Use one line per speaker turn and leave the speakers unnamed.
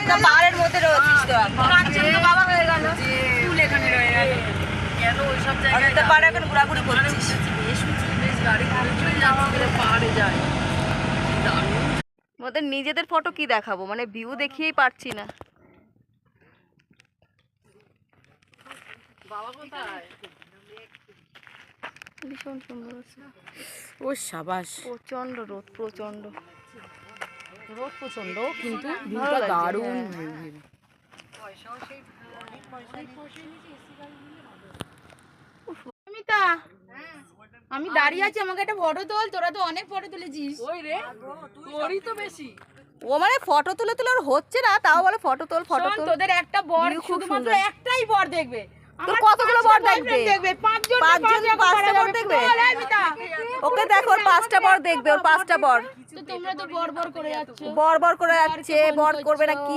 পাহাড়ের মধ্যে রয়েছিস তো কাঞ্চন তো বাবা হয়ে গেল ফুল এখানে রয়ে গেল কেন ওই সব জায়গায় তো পাহাড়ে এখন ঘোরাঘুরি করছিস বেশ গাড়ি ঘুরে চলে যাওয়া গেলে পাহাড়ে যায় ওদের নিজেদের ফটো কি দেখাবো মানে ভিউ দেখিয়েই পারছি না বাবা কোথায় ভীষণ সুন্দর আছে ও সাবাস প্রচন্ড রোদ প্রচন্ড কিন্তু ভিউটা দারুণ আমি দাঁড়িয়ে আছি আমাকে একটা ফটো তোল তোরা তো অনেক ফটো তুলেছিস ওই রে তোরই তো বেশি ও মানে ফটো তুলে তুলে আর হচ্ছে না তাও বলে ফটো তোল তোদের একটা বর শুধুমাত্র একটাই বর দেখবে তোর কতগুলো বর দেখবে পাঁচজন পাঁচটা বর দেখবে ওকে দেখো ওর পাঁচটা বর দেখবে ওর পাঁচটা বর তো তোমরা তো বর বর করে যাচ্ছে বর বর করে যাচ্ছে বর করবে না কি